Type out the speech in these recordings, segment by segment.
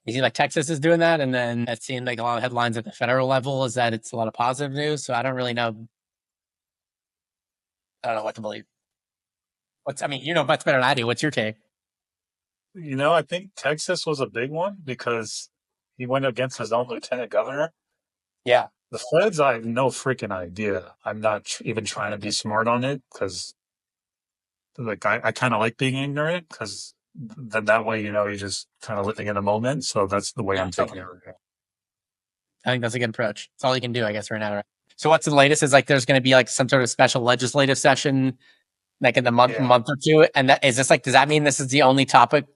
You see, like Texas is doing that, and then it seemed like a lot of headlines at the federal level is that it's a lot of positive news. So I don't really know. I don't know what to believe. I mean, you know much better than I do. What's your take? I think Texas was a big one because he went against his own lieutenant governor. Yeah, The feds, I have no freaking idea. I'm not even trying to be smart on it because, like, I kind of like being ignorant because then that way, you're just kind of living in the moment. So that's the way yeah, I'm taking totally. it right now. I think that's a good approach. It's all you can do, I guess, right now. Right? So what's the latest? Is like there's going to be like some sort of special legislative session, like in the Yeah. month or two, and that is this like does that mean this is the only topic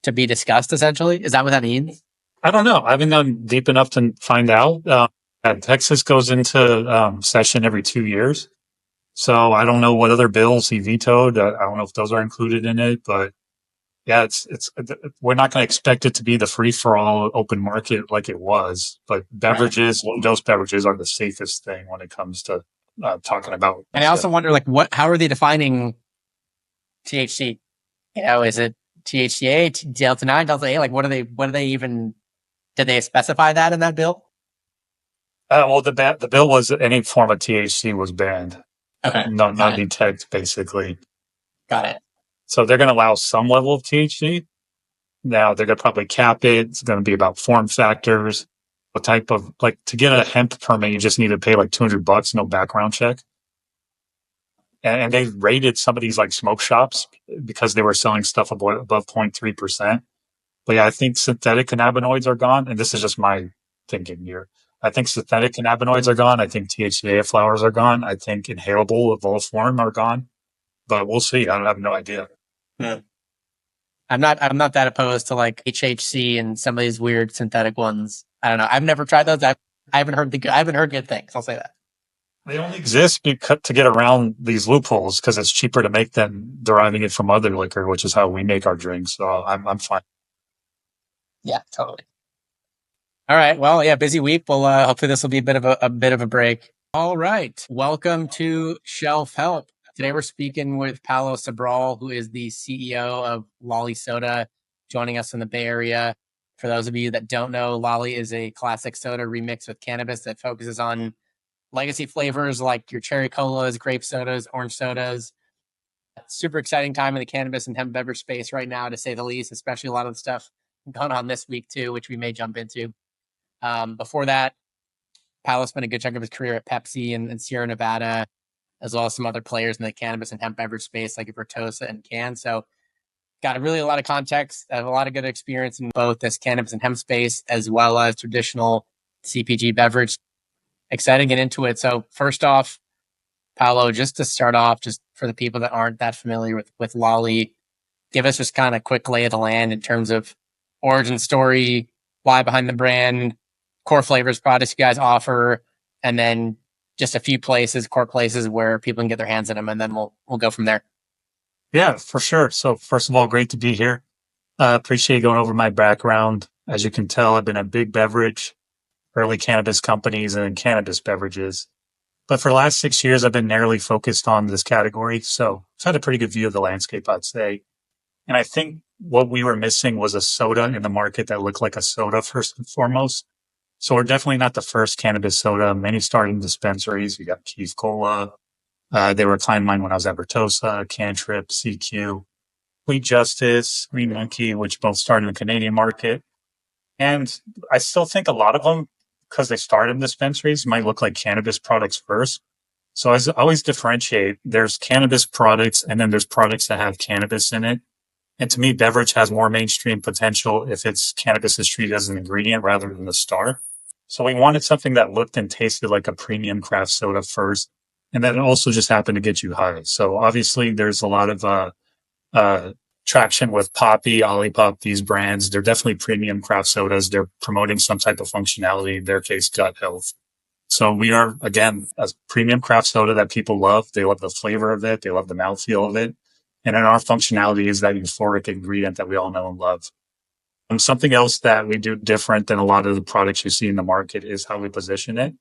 to be discussed? Essentially, is that what that means? I don't know. I haven't gone deep enough to find out. Texas goes into session every 2 years. So I don't know what other bills he vetoed. I don't know if those are included in it, but yeah, we're not going to expect it to be the free for all open market like it was. But Right. beverages, those beverages are the safest thing when it comes to talking about And I stuff. also wonder, like, how are they defining THC? You know, is it THCA, Delta 9, Delta 8? Like, what do they even, did they specify that in that bill? Well, the bill was that any form of THC was banned, Okay. no, Got non it. detect basically. Got it. So they're going to allow some level of THC. Now they're going to probably cap it. It's going to be about form factors. What type of like to get a hemp permit, you just need to pay like $200, no background check. And they raided some of these like smoke shops because they were selling stuff above 0.3%. But yeah, I think synthetic cannabinoids are gone. And this is just my thinking here. I think synthetic cannabinoids are gone. I think THCA flowers are gone. I think inhalable of all form are gone. But we'll see. I have no idea. Hmm. I'm not that opposed to like HHC and some of these weird synthetic ones. I don't know. I've never tried those. I haven't heard I haven't heard good things. I'll say that. They only exist because, to get around these loopholes because it's cheaper to make than deriving it from other liquor, which is how we make our drinks. So I'm fine. Yeah, totally. All right. Well, yeah, busy week. Well, hopefully this will be a bit of a break. All right. Welcome to Shelf Help. Today we're speaking with Paulo Sobral, who is the CEO of Lolli Soda, joining us in the Bay Area. For those of you that don't know, Lolli is a classic soda remixed with cannabis that focuses on legacy flavors like your cherry colas, grape sodas, orange sodas. Super exciting time in the cannabis and hemp beverage space right now, to say the least, especially a lot of the stuff going on this week too, which we may jump into. Before that, Paulo spent a good chunk of his career at Pepsi and Sierra Nevada, as well as some other players in the cannabis and hemp beverage space like Vertosa and Can. So got really a lot of context, a lot of good experience in both this cannabis and hemp space, as well as traditional CPG beverage. Excited to get into it. So first off, Paulo, just to start off, just for the people that aren't that familiar with Lolli, give us just kind of quick lay of the land in terms of origin story, why behind the brand, core flavors, products you guys offer, and then just a few places, core places where people can get their hands on them, and then we'll go from there. Yeah, for sure. So first of all, great to be here. Appreciate going over my background. As you can tell, I've been a big beverage, early cannabis companies and then cannabis beverages. But for the last 6 years, I've been narrowly focused on this category. So I've had a pretty good view of the landscape, I'd say. And I think what we were missing was a soda in the market that looked like a soda first and foremost. So we're definitely not the first cannabis soda. Many started in dispensaries. We got Keith Cola. They were a client of mine when I was at Vertosa, Cantrip, CQ, Fleet Justice, Green Monkey, which both started in the Canadian market. And I still think a lot of them, because they started in dispensaries, might look like cannabis products first. So I always differentiate. There's cannabis products and then there's products that have cannabis in it. And to me, beverage has more mainstream potential if it's cannabis is treated as an ingredient rather than the star. So we wanted something that looked and tasted like a premium craft soda first. And then it also just happened to get you high. So obviously there's a lot of, uh, traction with Poppy, Olipop, these brands. They're definitely premium craft sodas. They're promoting some type of functionality, in their case, gut health. So we are, again, a premium craft soda that people love. They love the flavor of it. They love the mouthfeel of it. And then our functionality is that euphoric ingredient that we all know and love. And something else that we do different than a lot of the products you see in the market is how we position it.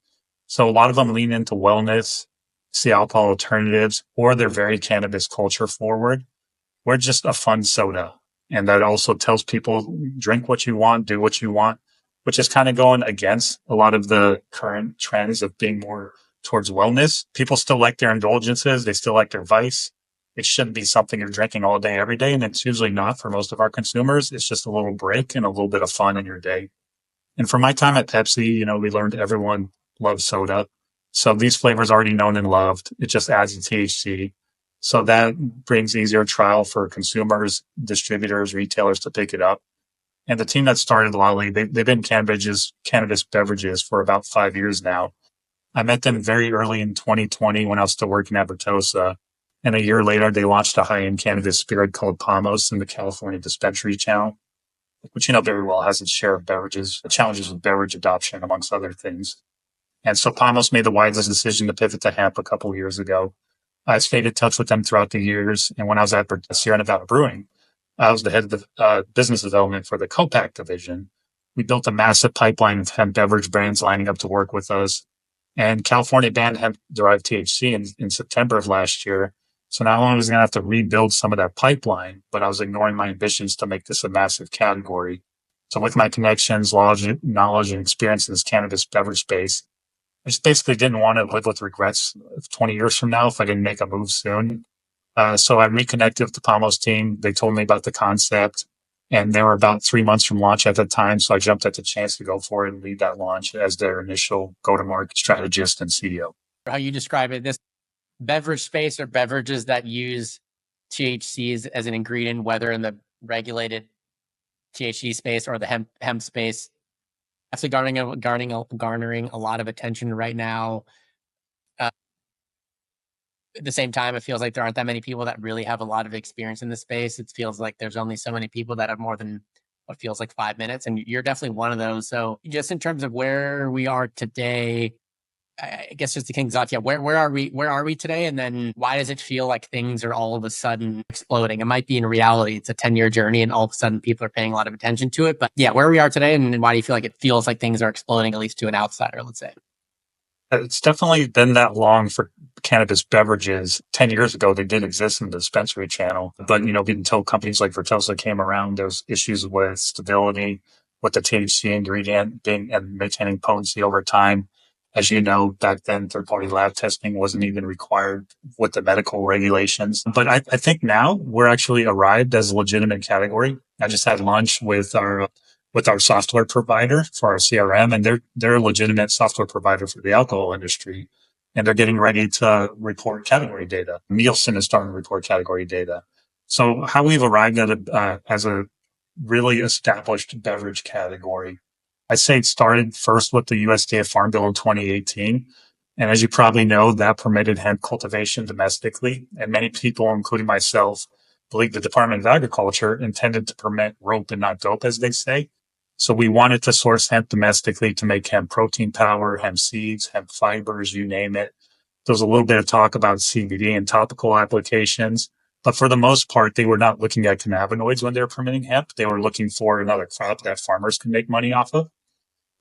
So a lot of them lean into wellness, see alcohol alternatives, or they're very cannabis culture forward. We're just a fun soda. And that also tells people drink what you want, do what you want, which is kind of going against a lot of the current trends of being more towards wellness. People still like their indulgences. They still like their vice. It shouldn't be something you're drinking all day, every day. And it's usually not for most of our consumers. It's just a little break and a little bit of fun in your day. And from my time at Pepsi, we learned everyone loves soda. So these flavors already known and loved. It just adds the THC. So that brings easier trial for consumers, distributors, retailers to pick it up. And the team that started Lolli, they've been cannabis beverages for about 5 years now. I met them very early in 2020 when I was still working at Vertosa. And a year later, they launched a high-end cannabis spirit called Pamos in the California dispensary channel, which very well has its share of beverages, challenges with beverage adoption, amongst other things. And so Pamos made the wisest decision to pivot to hemp a couple of years ago. I stayed in touch with them throughout the years. And when I was at Sierra Nevada Brewing, I was the head of the business development for the co-pack division. We built a massive pipeline of hemp beverage brands lining up to work with us. And California banned hemp-derived THC in September of last year. So not only was I going to have to rebuild some of that pipeline, but I was ignoring my ambitions to make this a massive category. So with my connections, knowledge, and experience in this cannabis beverage space, I just basically didn't want to live with regrets 20 years from now if I didn't make a move soon. So I reconnected with the Pamos team. They told me about the concept, and they were about 3 months from launch at the time. So I jumped at the chance to go for it and lead that launch as their initial go-to-market strategist and CEO. How you describe it, this beverage space or beverages that use THCs as an ingredient, whether in the regulated THC space or the hemp space, actually garnering a lot of attention right now. At the same time, it feels like there aren't that many people that really have a lot of experience in the space. It feels like there's only so many people that have more than what feels like 5 minutes, and you're definitely one of those. So just in terms of where we are today, I guess just to kick things off, where are we today? And then why does it feel like things are all of a sudden exploding? It might be in reality, it's a 10-year journey and all of a sudden people are paying a lot of attention to it. But yeah, where we are today and why do you feel like it feels like things are exploding, at least to an outsider, let's say? It's definitely been that long for cannabis beverages. 10 years ago, they did exist in the dispensary channel. But, until companies like Vertosa came around, there's issues with stability, with the THC ingredient being and maintaining potency over time. As you know, back then, third-party lab testing wasn't even required with the medical regulations. But I think now we're actually arrived as a legitimate category. I just had lunch with our software provider for our CRM, and they're a legitimate software provider for the alcohol industry, and they're getting ready to report category data. Nielsen is starting to report category data. So how we've arrived at as a really established beverage category, I say it started first with the USDA Farm Bill in 2018. And as you probably know, that permitted hemp cultivation domestically. And many people, including myself, believe the Department of Agriculture intended to permit rope and not dope, as they say. So we wanted to source hemp domestically to make hemp protein powder, hemp seeds, hemp fibers, you name it. There was a little bit of talk about CBD and topical applications, but for the most part, they were not looking at cannabinoids when they were permitting hemp. They were looking for another crop that farmers can make money off of.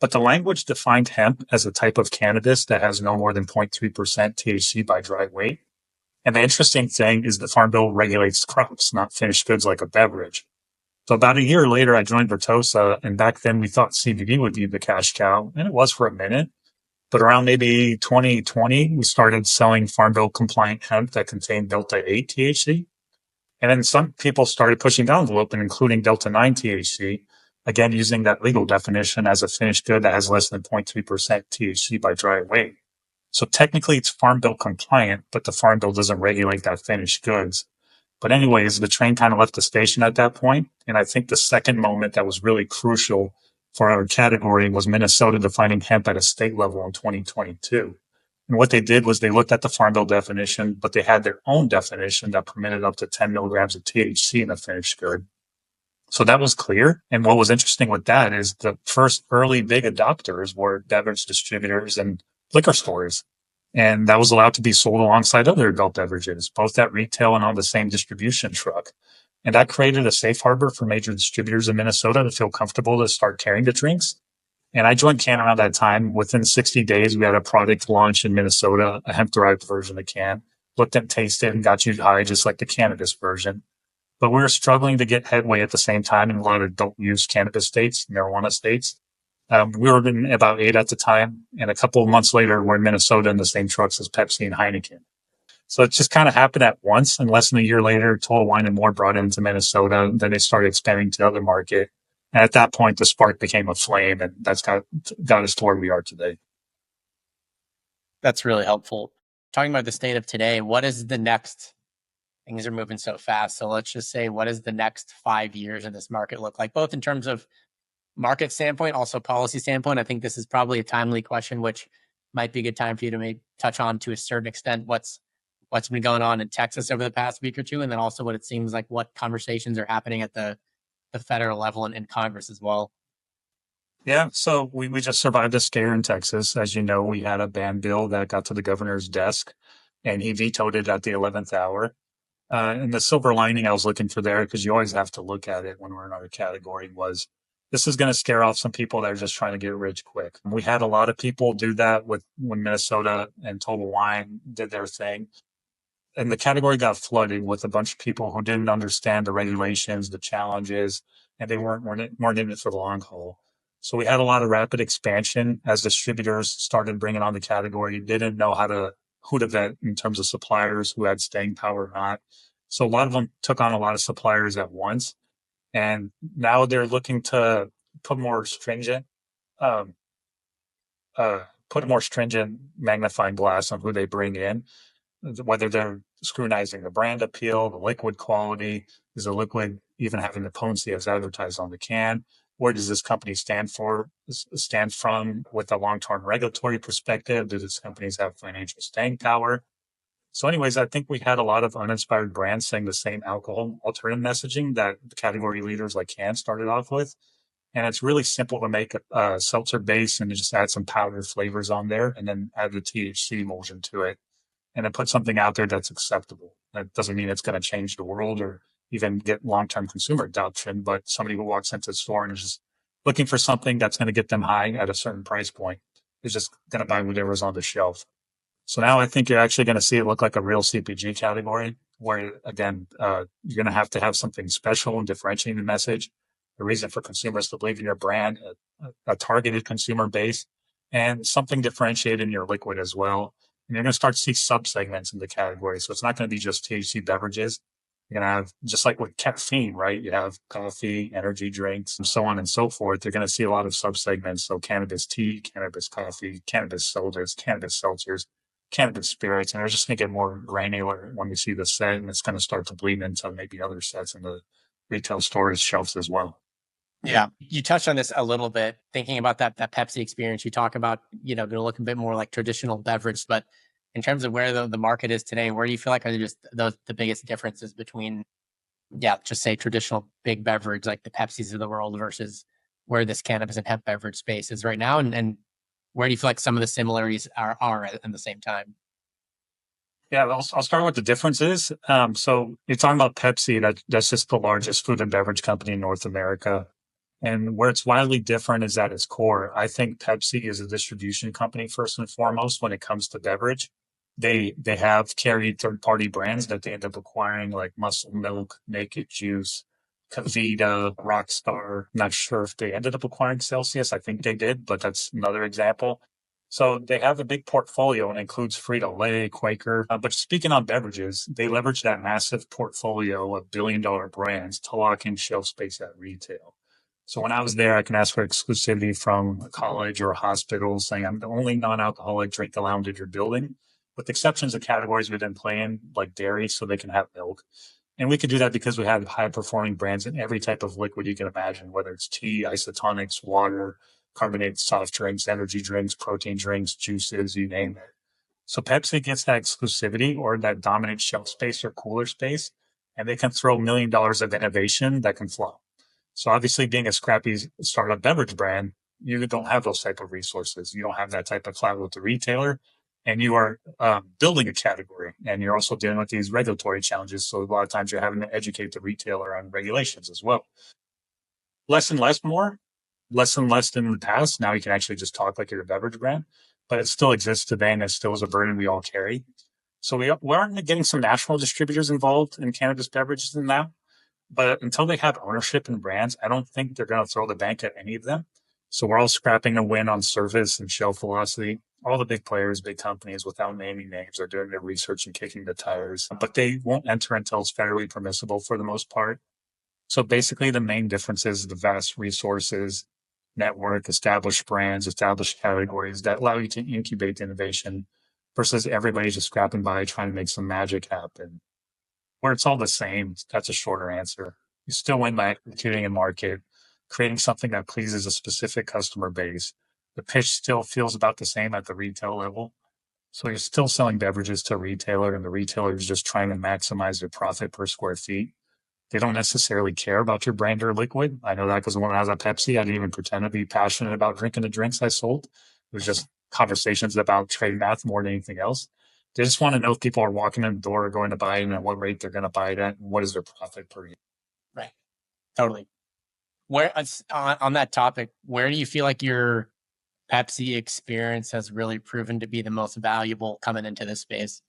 But the language defined hemp as a type of cannabis that has no more than 0.3% THC by dry weight. And the interesting thing is the Farm Bill regulates crops, not finished goods like a beverage. So about a year later, I joined Vertosa, and back then we thought CBD would be the cash cow, and it was for a minute. But around maybe 2020, we started selling Farm Bill compliant hemp that contained Delta 8 THC. And then some people started pushing the envelope and including Delta 9 THC, again, using that legal definition as a finished good that has less than 0.3% THC by dry weight. So technically it's Farm Bill compliant, but the Farm Bill doesn't regulate that finished goods. But anyways, the train kind of left the station at that point. And I think the second moment that was really crucial for our category was Minnesota defining hemp at a state level in 2022. And what they did was they looked at the Farm Bill definition, but they had their own definition that permitted up to 10 milligrams of THC in a finished good. So that was clear. And what was interesting with that is the first early big adopters were beverage distributors and liquor stores. And that was allowed to be sold alongside other adult beverages, both at retail and on the same distribution truck. And that created a safe harbor for major distributors in Minnesota to feel comfortable to start carrying the drinks. And I joined Can around that time. Within 60 days, we had a product launch in Minnesota, a hemp-derived version of Can. Looked and tasted and got you high, just like the cannabis version. but we were struggling to get headway at the same time in a lot of adult use cannabis states, marijuana states. We were in about 8 at the time, and a couple of months later, we're in Minnesota in the same trucks as Pepsi and Heineken. So it just kind of happened at once. And less than a year later, Total Wine and More brought into Minnesota. Then they started expanding to other market. And at that point, the spark became a flame, and that's got us to where we are today. That's really helpful. Talking about the state of today, what is the next? Things are moving so fast. So let's just say, what does the next 5 years in this market look like, both in terms of market standpoint, also policy standpoint? I think this is probably a timely question, which might be a good time for you to maybe touch on to a certain extent what's been going on in Texas over the past week or two, and then also what it seems like what conversations are happening at the federal level and in Congress as well. Yeah, so we just survived a scare in Texas. As you know, we had a ban bill that got to the governor's desk, and he vetoed it at the 11th hour. And the silver lining I was looking for there, because you always have to look at it when we're in our category, was this is going to scare off some people that are just trying to get rich quick. We had a lot of people do that with when Minnesota and Total Wine did their thing. And the category got flooded with a bunch of people who didn't understand the regulations, the challenges, and they weren't in it for the long haul. So we had a lot of rapid expansion as distributors started bringing on the category, didn't know who to vet in terms of suppliers who had staying power or not. So a lot of them took on a lot of suppliers at once, and now they're looking to put more stringent, um, put a more stringent magnifying glass on who they bring in, whether they're scrutinizing the brand appeal, the liquid quality, is the liquid even having the potency as advertised on the can? Where does this company stand from with a long-term regulatory perspective? Do these companies have financial staying power? So, anyways, I think we had a lot of uninspired brands saying the same alcohol alternative messaging that the category leaders like Can started off with. And it's really simple to make a seltzer base and just add some powdered flavors on there and then add the THC emulsion to it and then put something out there that's acceptable. That doesn't mean it's going to change the world or even get long-term consumer adoption, but somebody who walks into the store and is just looking for something that's going to get them high at a certain price point is just going to buy whatever's on the shelf. So now I think you're actually going to see it look like a real CPG category where, again, you're going to have something special and differentiating the message, a reason for consumers to believe in your brand, a targeted consumer base, and something differentiated in your liquid as well. And you're going to start to see subsegments in the category. So it's not going to be just THC beverages. You're going to have, just like with caffeine, right? You have coffee, energy drinks, and so on and so forth. You're going to see a lot of subsegments. So cannabis tea, cannabis coffee, cannabis sodas, cannabis seltzers, cannabis spirits. And they're just going to get more granular when we see the set. And it's going to start to bleed into maybe other sets in the retail stores shelves as well. Yeah, you touched on this a little bit, thinking about that Pepsi experience. You talk about, going to look a bit more like traditional beverage, but in terms of where the market is today, where do you feel like are just the biggest differences between, just say traditional big beverage like the Pepsis of the world versus where this cannabis and hemp beverage space is right now, and where do you feel like some of the similarities are at the same time? Yeah, I'll start with the differences. So you're talking about Pepsi, that's just the largest food and beverage company in North America. And where it's wildly different is at its core. I think Pepsi is a distribution company first and foremost when it comes to beverage. They have carried third party brands that they end up acquiring like Muscle Milk, Naked Juice, Kavita, Rockstar. Not sure if they ended up acquiring Celsius. I think they did, but that's another example. So they have a big portfolio and includes Frito-Lay, Quaker. But speaking on beverages, they leverage that massive portfolio of billion-dollar brands to lock in shelf space at retail. So when I was there, I can ask for exclusivity from a college or a hospital saying I'm the only non-alcoholic drink allowed in your building, with exceptions of categories we didn't play in, like dairy, so they can have milk. And we could do that because we have high performing brands in every type of liquid you can imagine, whether it's tea, isotonics, water, carbonated soft drinks, energy drinks, protein drinks, juices, you name it. So Pepsi gets that exclusivity or that dominant shelf space or cooler space, and they can throw $1 million of innovation that can flow. So obviously being a scrappy startup beverage brand, you don't have those type of resources. You don't have that type of clout with the retailer, and you are building a category, and you're also dealing with these regulatory challenges. So a lot of times you're having to educate the retailer on regulations as well. Less and less more, less and less than in the past. Now you can actually just talk like you're a beverage brand, but it still exists today, and it still is a burden we all carry. So we aren't getting some national distributors involved in cannabis beverages now. But until they have ownership in brands, I don't think they're going to throw the bank at any of them. So we're all scrapping to win on service and shelf velocity. All the big players, big companies, without naming names, are doing their research and kicking the tires, but they won't enter until it's federally permissible for the most part. So basically, the main difference is the vast resources, network, established brands, established categories that allow you to incubate innovation versus everybody just scrapping by trying to make some magic happen. Where it's all the same, that's a shorter answer. You still win by executing a market, creating something that pleases a specific customer base. The pitch still feels about the same at the retail level. So you're still selling beverages to a retailer, and the retailer is just trying to maximize their profit per square feet. They don't necessarily care about your brand or liquid. I know that because when I was at Pepsi, I didn't even pretend to be passionate about drinking the drinks I sold. It was just conversations about trade math more than anything else. They just want to know if people are walking in the door or going to buy it and at what rate they're going to buy it at and what is their profit per unit. Right. Totally. Where on that topic, where do you feel like your Pepsi experience has really proven to be the most valuable coming into this space?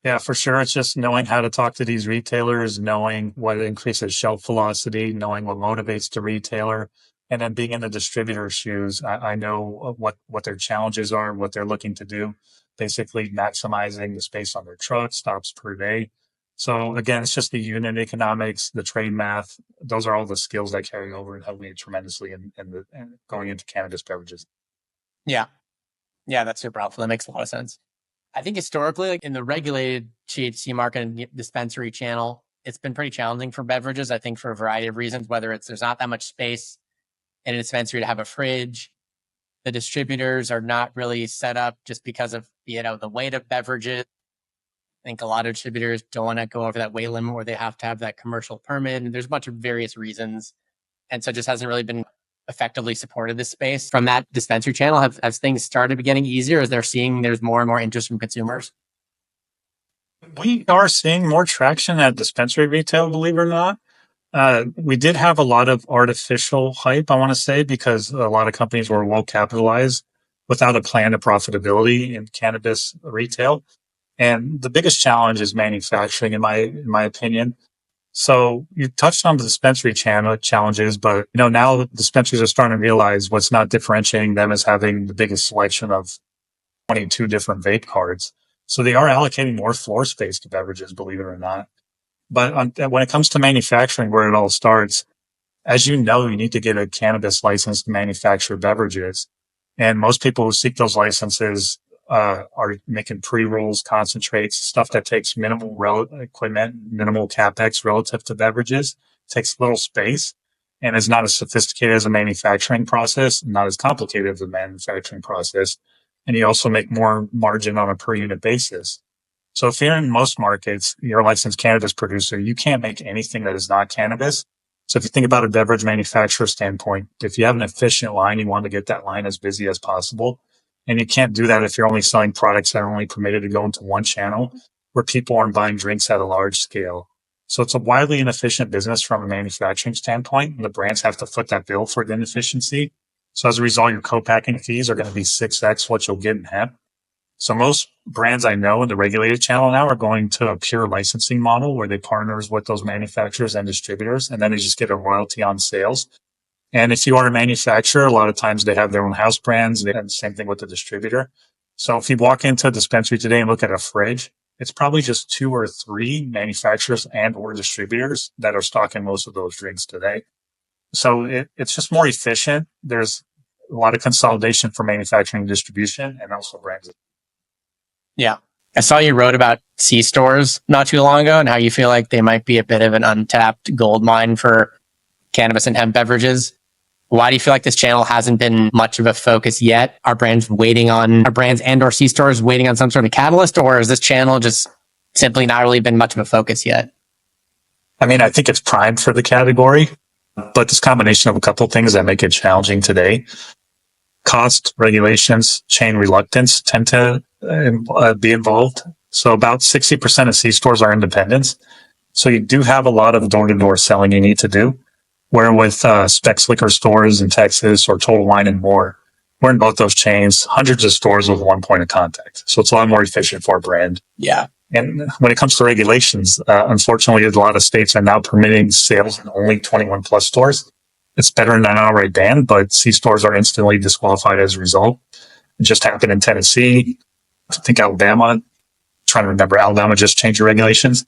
Yeah, for sure. It's just knowing how to talk to these retailers, knowing what increases shelf velocity, knowing what motivates the retailer, and then being in the distributor's shoes. I know what their challenges are, what they're looking to do, basically maximizing the space on their truck, stops per day. So again, it's just the unit economics, the trade math. Those are all the skills that carry over and help me tremendously in going into cannabis beverages. Yeah. Yeah, that's super helpful. That makes a lot of sense. I think historically, like in the regulated THC market and dispensary channel, it's been pretty challenging for beverages. I think for a variety of reasons, whether it's there's not that much space in a dispensary to have a fridge, the distributors are not really set up just because of the weight of beverages. I think a lot of distributors don't want to go over that weight limit where they have to have that commercial permit, and there's a bunch of various reasons, and so it just hasn't really been effectively supported this space. From that dispensary channel, have things started getting easier as they're seeing there's more and more interest from consumers? We are seeing more traction at dispensary retail, believe it or not. We did have a lot of artificial hype, I want to say, because a lot of companies were well capitalized without a plan to profitability in cannabis retail. And the biggest challenge is manufacturing, in my opinion. So you touched on the dispensary channel challenges, but now dispensaries are starting to realize what's not differentiating them is having the biggest selection of 22 different vape cards. So they are allocating more floor space to beverages, believe it or not. But when it comes to manufacturing, where it all starts, as you know, you need to get a cannabis license to manufacture beverages. And most people who seek those licenses are making pre-rolls, concentrates, stuff that takes minimal equipment, minimal capex relative to beverages, takes little space, and is not as sophisticated as a manufacturing process, not as complicated as a manufacturing process. And you also make more margin on a per unit basis. So if you're in most markets, you're a licensed cannabis producer, you can't make anything that is not cannabis. So if you think about a beverage manufacturer standpoint, if you have an efficient line, you want to get that line as busy as possible. And you can't do that if you're only selling products that are only permitted to go into one channel where people aren't buying drinks at a large scale. So it's a wildly inefficient business from a manufacturing standpoint, and the brands have to foot that bill for the inefficiency. So as a result, your co-packing fees are going to be 6x what you'll get in hemp. So most brands I know in the regulated channel now are going to a pure licensing model where they partners with those manufacturers and distributors, and then they just get a royalty on sales. And if you are a manufacturer, a lot of times they have their own house brands, and the same thing with the distributor. So if you walk into a dispensary today and look at a fridge, it's probably just 2 or 3 manufacturers and or distributors that are stocking most of those drinks today. So it's just more efficient. There's a lot of consolidation for manufacturing and distribution and also brands. Yeah. I saw you wrote about C-stores not too long ago and how you feel like they might be a bit of an untapped gold mine for cannabis and hemp beverages. Why do you feel like this channel hasn't been much of a focus yet? Are brands and or C-stores waiting on some sort of catalyst, or is this channel just simply not really been much of a focus yet? I mean, I think it's primed for the category, but this combination of a couple of things that make it challenging today. Cost, regulations, chain reluctance tend to be involved. So about 60% of C-stores are independents. So you do have a lot of door-to-door selling you need to do. Where with Specs liquor stores in Texas or Total Wine and more, we're in both those chains, hundreds of stores with one point of contact. So it's a lot more efficient for a brand. Yeah. And when it comes to regulations, unfortunately, a lot of states are now permitting sales in only 21 plus stores. It's better than an outright ban, but C stores are instantly disqualified as a result. It just happened in Tennessee. I think Alabama, trying to remember, Alabama just changed the regulations.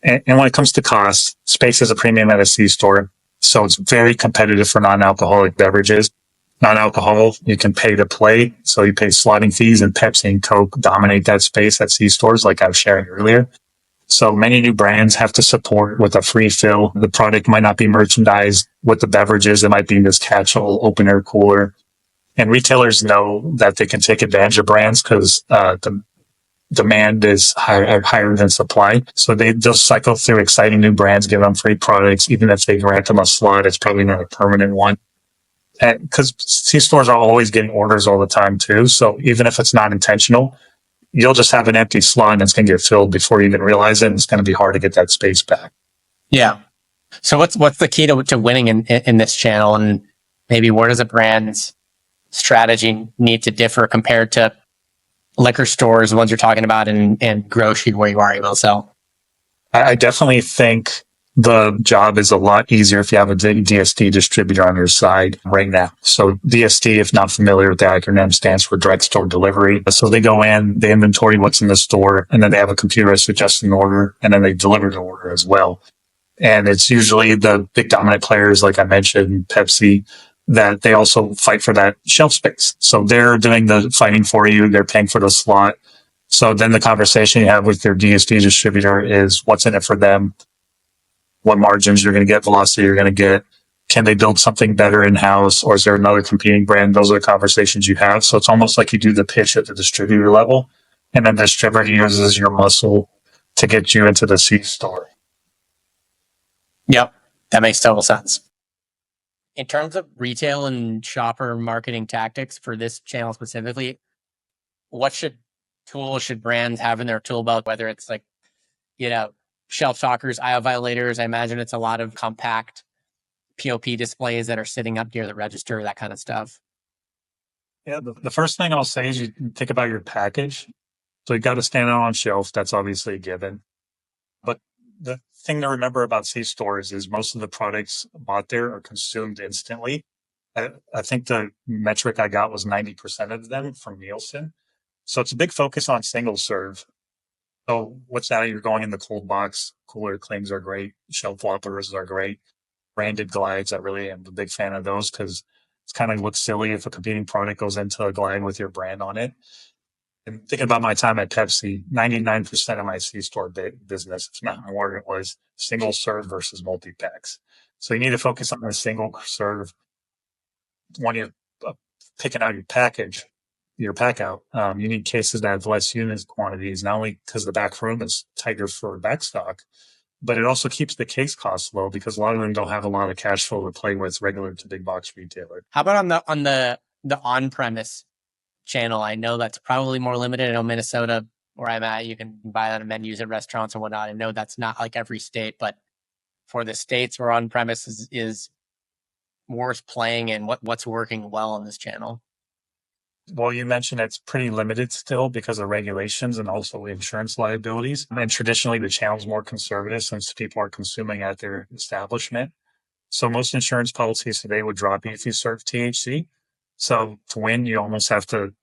And when it comes to cost, space is a premium at a C store. So it's very competitive for non-alcoholic beverages. Non-alcohol, you can pay to play. So you pay slotting fees, and Pepsi and Coke dominate that space at C stores, like I was sharing earlier. So many new brands have to support with a free fill. The product might not be merchandised with the beverages. It might be this catch-all open air cooler. And retailers know that they can take advantage of brands because the demand is higher than supply. So they'll cycle through exciting new brands, give them free products. Even if they grant them a slot, it's probably not a permanent one. Because C stores are always getting orders all the time too. So even if it's not intentional, you'll just have an empty slot and it's going to get filled before you even realize it. And it's going to be hard to get that space back. Yeah. So what's the key to winning in this channel, and maybe where does a brand's strategy need to differ compared to liquor stores, the ones you're talking about, and grocery where you are able to sell? I definitely think the job is a lot easier if you have a DSD distributor on your side right now. So DSD, if not familiar with the acronym, stands for direct store delivery. So they go in, they inventory what's in the store, and then they have a computer that suggests an order, and then they deliver the order as well. And it's usually the big dominant players, like I mentioned, Pepsi, that they also fight for that shelf space. So they're doing the fighting for you. They're paying for the slot. So then the conversation you have with your DSD distributor is what's in it for them, what margins you're going to get, velocity you're going to get. Can they build something better in-house, or is there another competing brand? Those are the conversations you have. So it's almost like you do the pitch at the distributor level, and then the distributor uses your muscle to get you into the C store. Yep, that makes total sense. In terms of retail and shopper marketing tactics for this channel specifically, what tools should brands have in their tool belt, whether it's like, shelf talkers, aisle violators? I imagine it's a lot of compact POP displays that are sitting up near the register, that kind of stuff. Yeah, the first thing I'll say is you think about your package. So you got to stand out on shelf. That's obviously a given. But the thing to remember about C stores is most of the products bought there are consumed instantly. I think the metric I got was 90% of them from Nielsen. So it's a big focus on single serve. So what's that? You're going in the cold box. Cooler clings are great. Shelf whoppers are great. Branded glides, I really am a big fan of those because it's kind of looks silly if a competing product goes into a glide with your brand on it. And thinking about my time at Pepsi, 99% of my C-store business, if not more, it was single serve versus multi-packs. So you need to focus on the single serve when you're picking out your pack out. You need cases that have less unit quantities, not only because the back room is tighter for back stock, but it also keeps the case costs low because a lot of them don't have a lot of cash flow to play with regular to big box retailer. How about on the on-premise channel? I know that's probably more limited. I know Minnesota, where I'm at, you can buy that on menus at restaurants and whatnot. I know that's not like every state, but for the states where on-premise is worth playing in, what's working well on this channel? Well, you mentioned it's pretty limited still because of regulations and also insurance liabilities. And traditionally, the channel's more conservative since people are consuming at their establishment. So most insurance policies today would drop you if you serve THC. So to win, you almost have to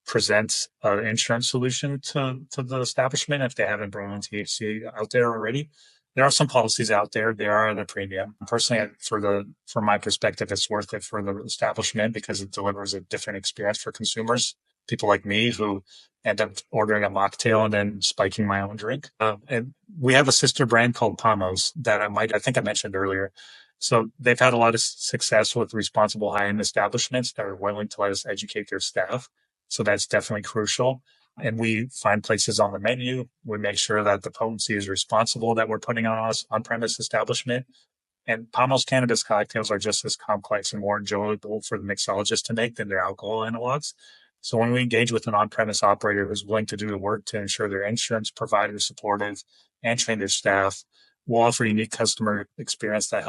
present an insurance solution to the establishment if they haven't brought in THC out there already. There are some policies out there. They are at a premium. Personally, from my perspective, it's worth it for the establishment because it delivers a different experience for consumers. People like me who end up ordering a mocktail and then spiking my own drink. And we have a sister brand called Pamos that I think I mentioned earlier. So they've had a lot of success with responsible high-end establishments that are willing to let us educate their staff. So that's definitely crucial. And we find places on the menu. We make sure that the potency is responsible that we're putting on us on-premise establishment. And Pamos cannabis cocktails are just as complex and more enjoyable for the mixologist to make than their alcohol analogs. So when we engage with an on-premise operator who's willing to do the work to ensure their insurance provider is supportive and train their staff, we'll offer a unique customer experience that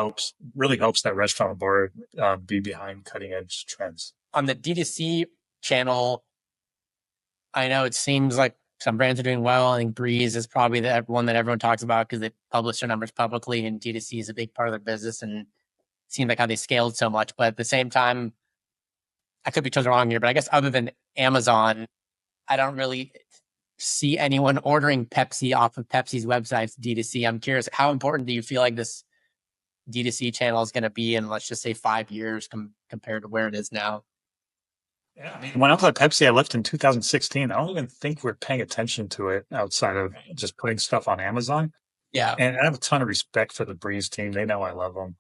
really helps that restaurant or bar be behind cutting edge trends. On the D2C channel, I know it seems like some brands are doing well. I think Breeze is probably the one that everyone talks about because they publish their numbers publicly, and D2C is a big part of their business, and it seems like how they scaled so much. But at the same time, I could be totally wrong here, but I guess other than Amazon, I don't really see anyone ordering Pepsi off of Pepsi's websites D2C. I'm curious, how important do you feel like this D2C channel is going to be in, let's just say, 5 years compared to where it is now? Yeah, I mean, when I was at Pepsi, I left in 2016. I don't even think we're paying attention to it outside of just putting stuff on Amazon. Yeah. And I have a ton of respect for the Breeze team. They know I love them.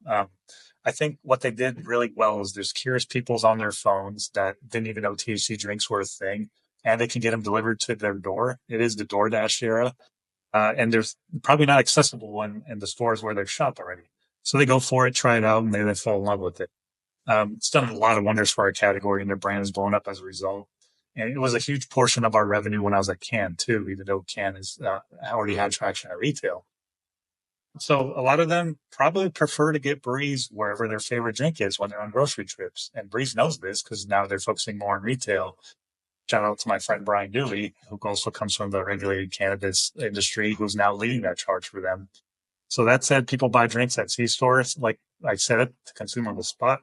I think what they did really well is there's curious peoples on their phones that didn't even know THC drinks were a thing, and they can get them delivered to their door. It is the DoorDash era. And there's probably not accessible in the stores where they've shopped already. So they go for it, try it out, and they fall in love with it. It's done a lot of wonders for our category, and their brand has blown up as a result. And it was a huge portion of our revenue when I was at Can too, even though Can is already had traction at retail. So a lot of them probably prefer to get Breeze wherever their favorite drink is when they're on grocery trips. And Breeze knows this because now they're focusing more on retail. Shout out to my friend Brian Dooley, who also comes from the regulated cannabis industry, who's now leading that charge for them. So that said, people buy drinks at C-stores. Like I said it, to consume on the spot.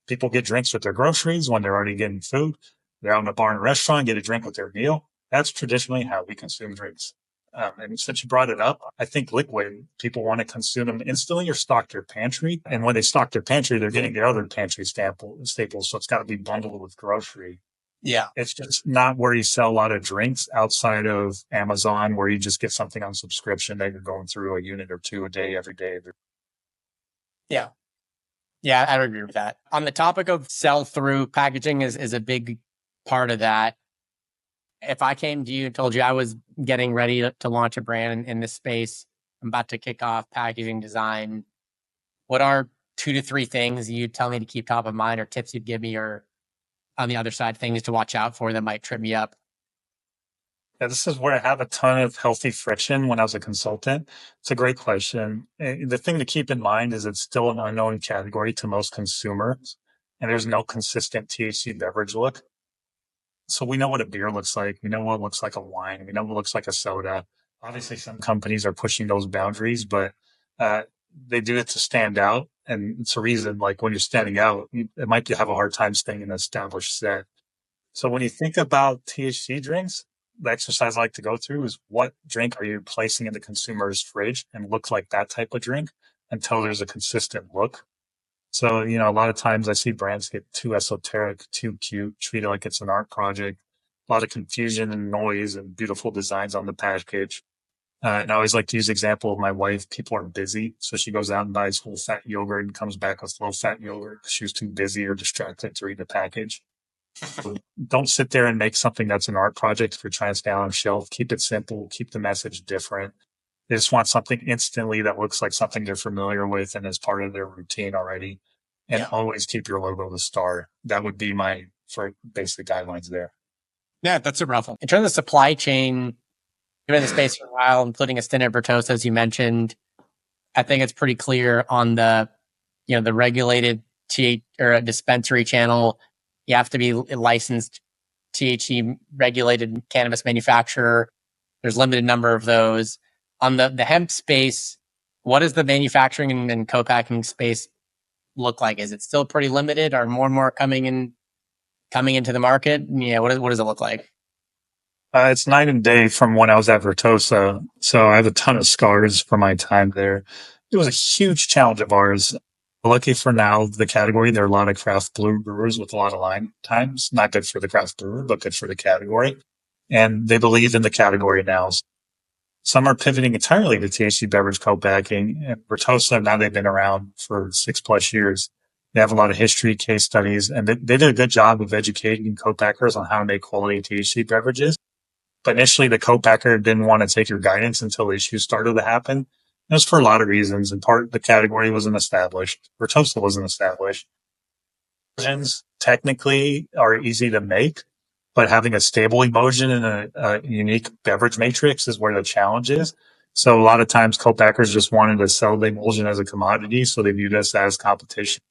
People get drinks with their groceries when they're already getting food. They're out in a bar and restaurant, get a drink with their meal. That's traditionally how we consume drinks. And since you brought it up, I think liquid, people want to consume them instantly or stock their pantry. And when they stock their pantry, they're getting their other pantry staples. So it's got to be bundled with grocery. Yeah. It's just not where you sell a lot of drinks outside of Amazon, where you just get something on subscription that you're going through a unit or two a day, every day. Yeah. Yeah, I would agree with that. On the topic of sell-through, packaging is a big part of that. If I came to you and told you I was getting ready to launch a brand in this space, I'm about to kick off packaging design, what are 2 to 3 things you'd tell me to keep top of mind, or tips you'd give me, or on the other side, things to watch out for that might trip me up? Yeah, this is where I have a ton of healthy friction when I was a consultant. It's a great question. The thing to keep in mind is it's still an unknown category to most consumers, and there's no consistent THC beverage look. So we know what a beer looks like. We know what looks like a wine. We know what looks like a soda. Obviously, some companies are pushing those boundaries, but uh, they do it to stand out. And it's a reason, like when you're standing out, it might have a hard time staying in an established set. So when you think about THC drinks, the exercise I like to go through is what drink are you placing in the consumer's fridge and looks like that type of drink until there's a consistent look. So, a lot of times I see brands get too esoteric, too cute, treat it like it's an art project, a lot of confusion and noise and beautiful designs on the package. And I always like to use the example of my wife. People are busy. So she goes out and buys whole fat yogurt and comes back with low fat yogurt because she was too busy or distracted to read the package. So don't sit there and make something that's an art project if you're trying to stay on a shelf. Keep it simple. Keep the message different. They just want something instantly that looks like something they're familiar with and is part of their routine already. And Yeah. always keep your logo the star. That would be my for basic guidelines there. Yeah, that's super helpful. In terms of supply chain, you've been in the space for a while, including a stint at Vertosa, as you mentioned. I think it's pretty clear on the regulated or dispensary channel. You have to be a licensed THC regulated cannabis manufacturer. There's a limited number of those. On the hemp space, what does the manufacturing and co-packing space look like? Is it still pretty limited? Are more and more coming into the market? Yeah, what does it look like? It's night and day from when I was at Vertosa. So I have a ton of scars from my time there. It was a huge challenge of ours. Lucky for now, the category, there are a lot of craft brewers with a lot of line times. Not good for the craft brewer, but good for the category. And they believe in the category now. Some are pivoting entirely to THC beverage co-packing. And Vertosa, now they've been around for 6+ years. They have a lot of history, case studies, and they did a good job of educating co-packers on how to make quality THC beverages. But initially, the co-packer didn't want to take your guidance until issues started to happen. It was for a lot of reasons. In part, the category wasn't established. Vertosa wasn't established. Versions technically are easy to make, but having a stable emulsion and a unique beverage matrix is where the challenge is. So a lot of times co-packers just wanted to sell the emulsion as a commodity, so they viewed us as competition.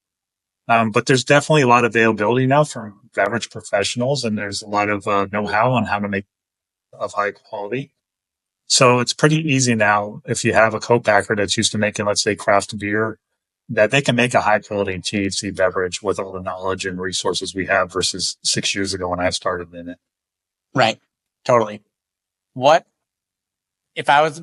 But there's definitely a lot of availability now from beverage professionals, and there's a lot of know-how on how to make of high quality. So it's pretty easy now if you have a co-packer that's used to making, let's say, craft beer, that they can make a high quality THC beverage with all the knowledge and resources we have versus 6 years ago when I started in it. Right. Totally. What if I was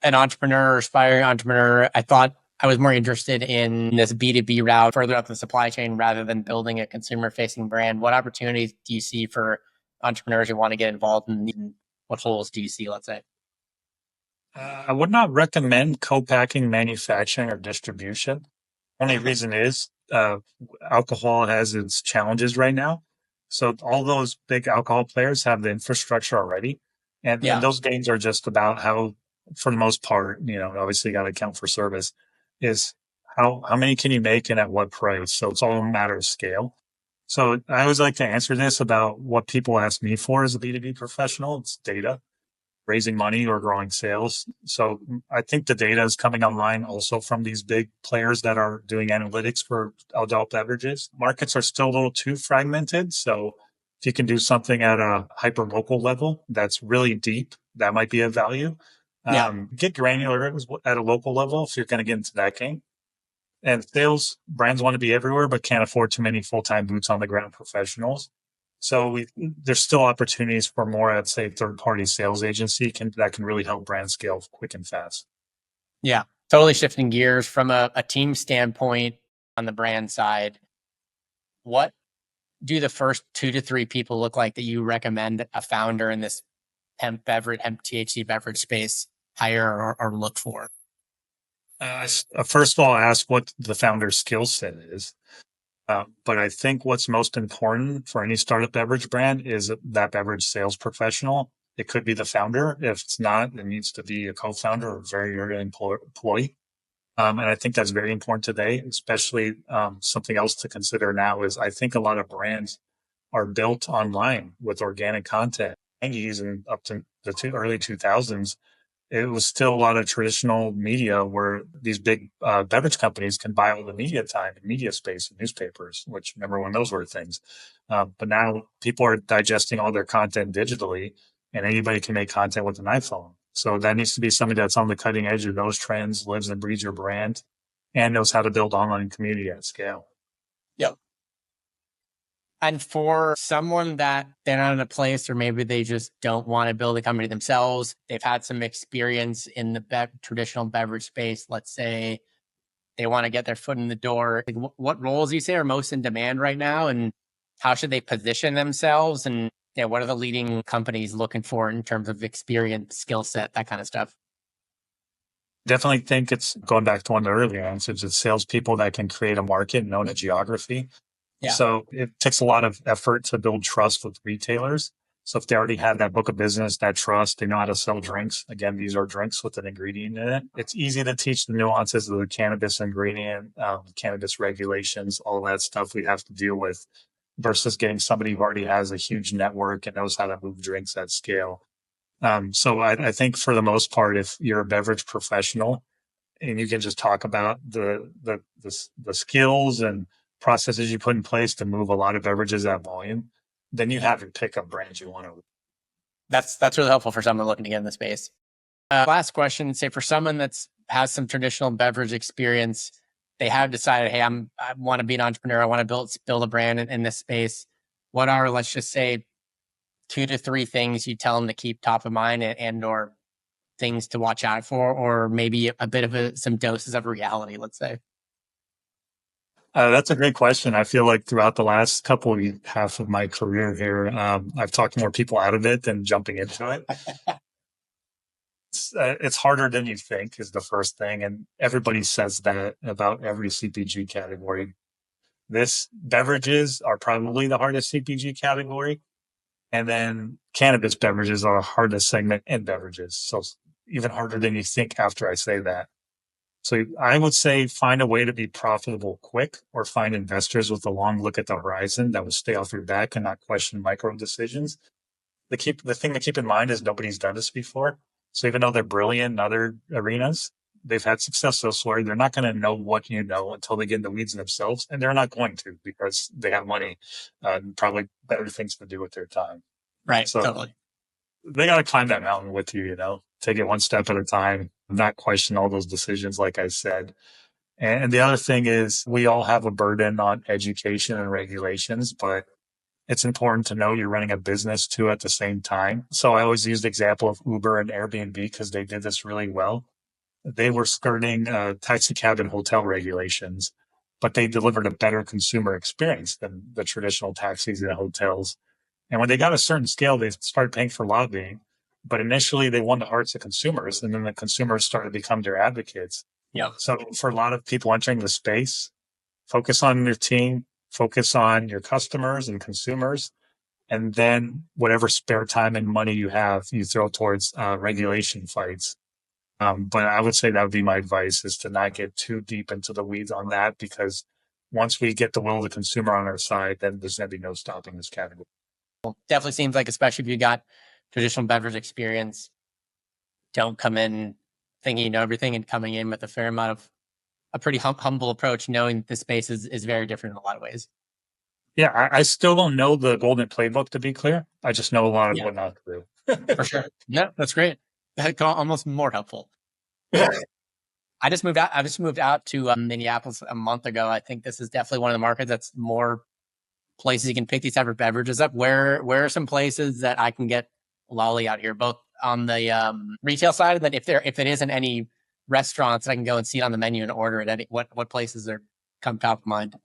an entrepreneur or aspiring entrepreneur? I thought I was more interested in this B2B route further up the supply chain rather than building a consumer facing brand. What opportunities do you see for entrepreneurs who want to get involved in what holes do you see, let's say? I would not recommend co-packing, manufacturing, or distribution. Only reason is alcohol has its challenges right now. So all those big alcohol players have the infrastructure already, and Yeah. those games are just about how, for the most part, obviously you got to account for service. Is how many can you make and at what price? So it's all a matter of scale. So I always like to answer this about what people ask me for as a B2B professional. It's data, raising money or growing sales. So I think the data is coming online also from these big players that are doing analytics for adult beverages. Markets are still a little too fragmented. So if you can do something at a hyper local level that's really deep, that might be of value. Yeah. Get granular at a local level if you're going to get into that game. And sales brands want to be everywhere, but can't afford too many full-time boots on the ground professionals. So there's still opportunities for more, I'd say, third-party sales agency that can really help brand scale quick and fast. Yeah. Totally shifting gears from a team standpoint on the brand side. What do the first 2 to 3 people look like that you recommend a founder in this hemp THC beverage space hire or look for? First of all, ask what the founder's skill set is. But I think what's most important for any startup beverage brand is that beverage sales professional. It could be the founder. If it's not, it needs to be a co-founder or very early employee. And I think that's very important today, especially something else to consider now is I think a lot of brands are built online with organic content. 90s and up to the early 2000s, it was still a lot of traditional media where these big beverage companies can buy all the media time and media space and newspapers, which remember when those were things. But now people are digesting all their content digitally, and anybody can make content with an iPhone. So that needs to be somebody that's on the cutting edge of those trends, lives and breathes your brand, and knows how to build online community at scale. Yep. And for someone that they're not in a place, or maybe they just don't want to build a company themselves, they've had some experience in the traditional beverage space. Let's say they want to get their foot in the door. Like, what roles you say are most in demand right now, and how should they position themselves? And yeah, what are the leading companies looking for in terms of experience, skill set, that kind of stuff? Definitely think it's going back to one of the earlier answers. It's salespeople that can create a market and own a geography. Yeah. So it takes a lot of effort to build trust with retailers. So if they already have that book of business, that trust, they know how to sell drinks. Again, these are drinks with an ingredient in it. It's easy to teach the nuances of the cannabis ingredient, cannabis regulations, all that stuff we have to deal with versus getting somebody who already has a huge network and knows how to move drinks at scale. So I think for the most part, if you're a beverage professional, and you can just talk about the skills and processes you put in place to move a lot of beverages at volume, then you have your pickup brands you want to. That's really helpful for someone looking to get in the space. Last question, say for someone that's has some traditional beverage experience, they have decided, hey, I want to be an entrepreneur. I want to build a brand in this space. What are, let's just say, 2 to 3 things you tell them to keep top of mind and or things to watch out for, or maybe a bit of some doses of reality, let's say? That's a great question. I feel like throughout the last half of my career here, I've talked more people out of it than jumping into it. It's harder than you think is the first thing. And everybody says that about every CPG category. This beverages are probably the hardest CPG category. And then cannabis beverages are the hardest segment in beverages. So it's even harder than you think after I say that. So I would say find a way to be profitable quick or find investors with a long look at the horizon that will stay off your back and not question micro decisions. The thing to keep in mind is nobody's done this before. So even though they're brilliant in other arenas, they've had success elsewhere. They're not going to know what you know until they get in the weeds themselves. And they're not going to because they have money and probably better things to do with their time. Right. So Totally. they got to climb that mountain with you, take it one step at a time, not question all those decisions, like I said. And the other thing is we all have a burden on education and regulations, but it's important to know you're running a business too at the same time. So I always use the example of Uber and Airbnb because they did this really well. They were skirting taxi cab and hotel regulations, but they delivered a better consumer experience than the traditional taxis and hotels. And when they got a certain scale, they started paying for lobbying. But initially, they won the hearts of consumers, and then the consumers started to become their advocates. Yeah. So for a lot of people entering the space, focus on your team, focus on your customers and consumers, and then whatever spare time and money you have, you throw towards regulation fights. But I would say that would be my advice is to not get too deep into the weeds on that because once we get the will of the consumer on our side, then there's going to be no stopping this category. Definitely seems like, especially if you got traditional beverage experience, don't come in thinking you know everything and coming in with a fair amount of a pretty humble approach, knowing the space is very different in a lot of ways. Yeah, I still don't know the golden playbook to be clear. I just know a lot of Yeah, what not to do. for sure. Yeah, that's great. That's almost more helpful. I just moved out to Minneapolis a month ago. I think this is definitely one of the markets that's more places you can pick these type of beverages up. Where are some places that I can get Lolli out here, both on the retail side, and then if it isn't any restaurants, I can go and see it on the menu and order it. What places are come top of mind?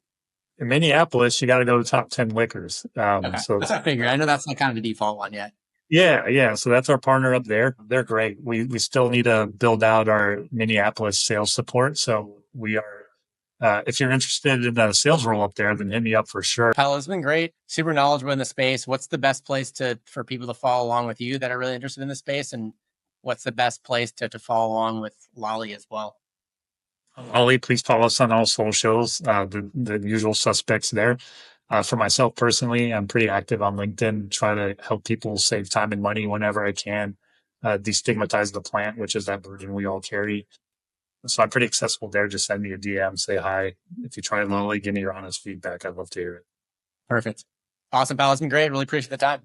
In Minneapolis, you got to go to top 10 liquors. Okay, So that's what I figured. I know that's not kind of the default one yet. yeah, yeah. So that's our partner up there. They're great. We still need to build out our Minneapolis sales support. So we are. If you're interested in a sales role up there, then hit me up for sure. Paulo, it's been great. Super knowledgeable in the space. What's the best place for people to follow along with you that are really interested in the space, and what's the best place to follow along with Lolli as well? Ollie, please follow us on all socials, the usual suspects there. For myself personally, I'm pretty active on LinkedIn, try to help people save time and money whenever I can, destigmatize the plant, which is that burden we all carry. So I'm pretty accessible there. Just send me a DM, say hi. If you try Lolli, give me your honest feedback. I'd love to hear it. Perfect. Awesome, Paulo. It's been great. Really appreciate the time.